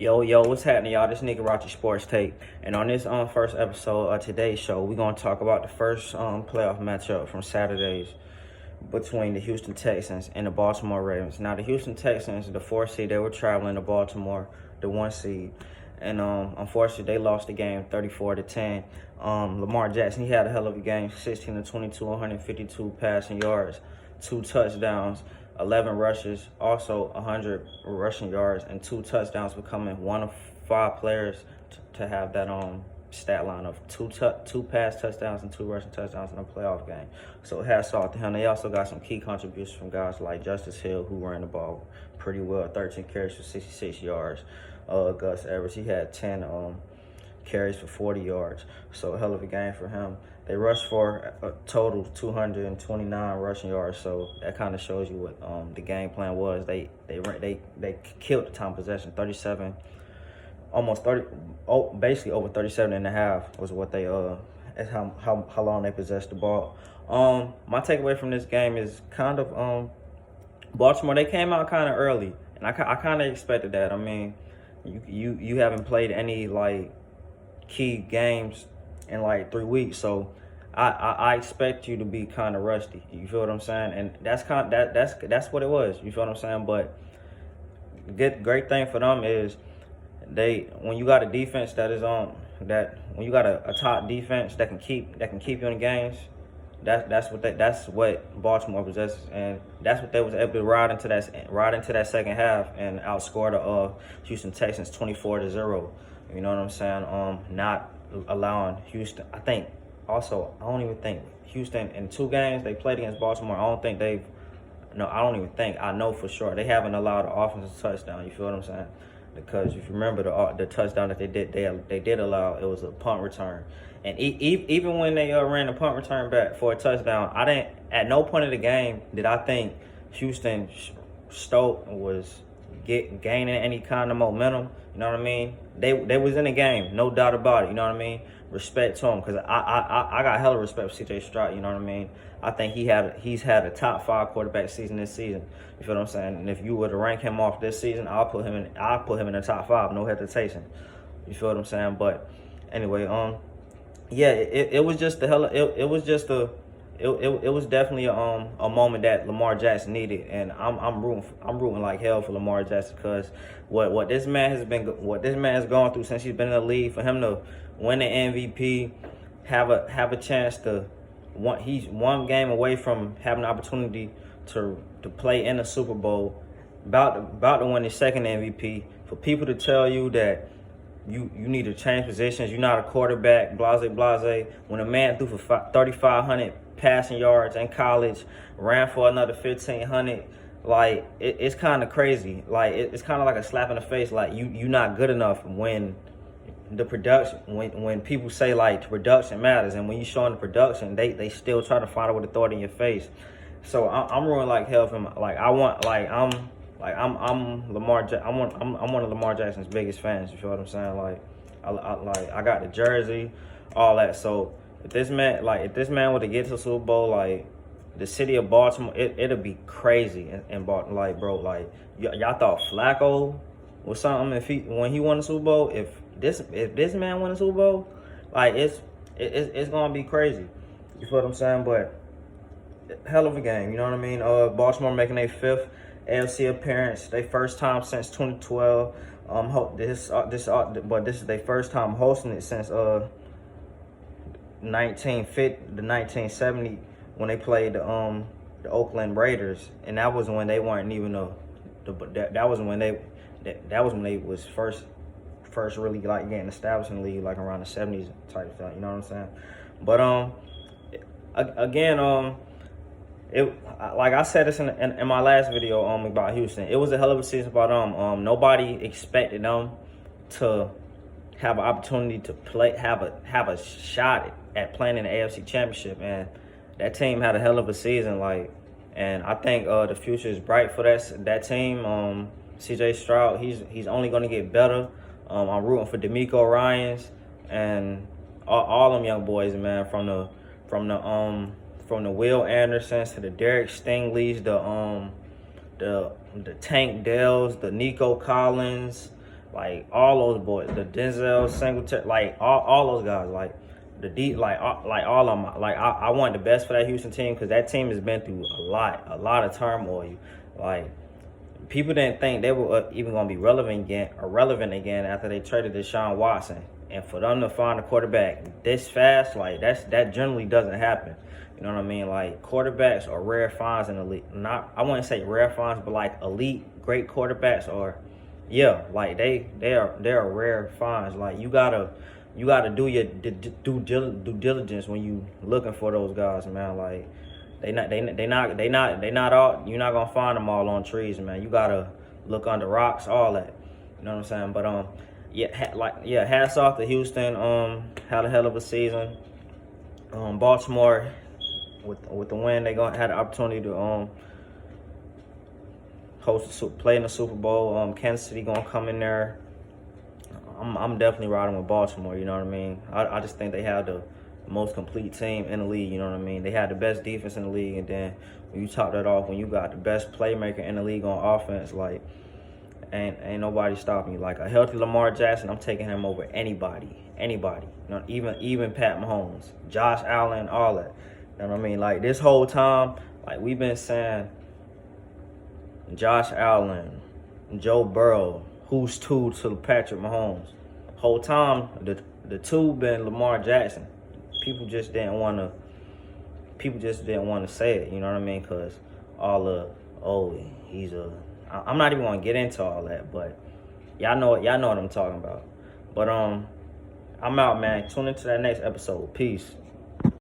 Yo, what's happening, y'all? This Nikaraxhi Sports Take. And on this first episode of today's show, we're going to talk about the first playoff matchup from Saturdays between the Houston Texans and the Baltimore Ravens. Now, the Houston Texans, the 4 seed, they were traveling to Baltimore, the 1 seed. And unfortunately, they lost the game 34-10. Lamar Jackson, he had a hell of a game, 16-22, 152 passing yards, 2 touchdowns, 11 rushes, also 100 rushing yards, and 2 touchdowns, becoming one of 5 players to have that stat line of two pass touchdowns and 2 rushing touchdowns in a playoff game. So hats off to him. They also got some key contributions from guys like Justice Hill, who ran the ball pretty well, 13 carries for 66 yards. Gus Edwards, he had 10 carries for 40 yards. So a hell of a game for him. They rushed for a total 229 rushing yards. So that kind of shows you what the game plan was. They killed the time possession, 37, almost 30, basically over 37 and a half was what they is how long they possessed the ball. My takeaway from this game is kind of Baltimore. They came out kind of early, and I kind of expected that. I mean, you haven't played any like key games in like 3 weeks, so I expect you to be kind of rusty. You feel what I'm saying? And that's that's what it was. You feel what I'm saying? But great thing for them is when you got a defense that is when you got a top defense that can keep you in games. That's what Baltimore possesses, and that's what they was able to ride into that second half and outscore the Houston Texans 24-0. You know what I'm saying? Not allowing Houston. I don't even think Houston in 2 games they played against Baltimore. I know for sure they haven't allowed an offensive touchdown. You feel what I'm saying? Because if you remember the touchdown that they did allow, it was a punt return. And even when they ran the punt return back for a touchdown, at no point of the game did I think Houston Stroud was gaining any kind of momentum. You know what I mean? They was in the game, no doubt about it. You know what I mean? Respect to him, because I got hella respect for CJ Stroud. You know what I mean? I think he's had a top 5 quarterback season this season. You feel what I'm saying? And if you were to rank him off this season, I'll put him in the top 5, no hesitation. You feel what I'm saying? But anyway, yeah, it was just it was definitely a moment that Lamar Jackson needed, and I'm rooting like hell for Lamar Jackson, because what this man has gone through since he's been in the league, for him to win the MVP, have a chance to he's 1 game away from having an opportunity to play in the Super Bowl, about to win his 2nd MVP. For people to tell you that you need to change positions, you're not a quarterback, blase. When a man threw for 3,500 passing yards in college, ran for another 1,500, like it's kind of crazy. Like it's kind of like a slap in the face. Like you're not good enough when the production, when people say like the production matters, and when you showing the production, they still try to find a way to throw it in your face. So I'm ruining like hell for him. I'm Lamar. I'm one of Lamar Jackson's biggest fans. You feel what I'm saying? Like I got the jersey, all that. So if this man were to get to the Super Bowl, like the city of Baltimore, it'll be crazy in Baltimore. Like, bro, like y'all thought Flacco was something when he won the Super Bowl. If this man won the Super Bowl, like it's gonna be crazy. You feel what I'm saying? But hell of a game. You know what I mean? Baltimore making their 5th AFC appearance, their first time since 2012. This is their first time hosting it since 1970, when they played the Oakland Raiders, and that was when they weren't even that was when they was first really like getting established in the league, like around the 70s type stuff. You know what I'm saying? But again, like I said this in my last video about Houston, it was a hell of a season for them. Nobody expected them to have an opportunity to have a shot at playing in the AFC Championship, and that team had a hell of a season. Like, and I think the future is bright for that team. CJ Stroud, he's only going to get better. I'm rooting for D'Amico Ryans and all them young boys, man, from the Will Andersons to the Derek Stingleys, the Tank Dells, the Nico Collins, Like all those boys, the Denzel, Singletary, like all those guys, like the D, like all of them. Like I want the best for that Houston team because that team has been through a lot of turmoil. Like people didn't think they were even going to be relevant again after they traded Deshaun Watson. And for them to find a quarterback this fast, like that generally doesn't happen. You know what I mean? Like quarterbacks are rare finds in the league. Not, I wouldn't say rare finds, but like elite great quarterbacks are, yeah, like they're rare finds. Like you gotta do your due diligence when you looking for those guys, man. Like they not all. You're not gonna find them all on trees, man. You gotta look under rocks, all that. You know what I'm saying? But hats off to Houston. Had a hell of a season. Baltimore with the win, they had an opportunity to play in the Super Bowl. Kansas City gonna come in there. I'm definitely riding with Baltimore. You know what I mean? I just think they have the most complete team in the league. You know what I mean? They had the best defense in the league, and then when you top that off, when you got the best playmaker in the league on offense, like ain't nobody stopping you. Like a healthy Lamar Jackson, I'm taking him over anybody. You know, even Pat Mahomes, Josh Allen, all that. You know what I mean? Like this whole time, like we've been saying, Josh Allen, Joe Burrow, who's two to Patrick Mahomes. Whole time, the two been Lamar Jackson. People just didn't want to say it. You know what I mean? Because I'm not even gonna get into all that, but y'all know what I'm talking about. But I'm out, man. Tune into that next episode. Peace.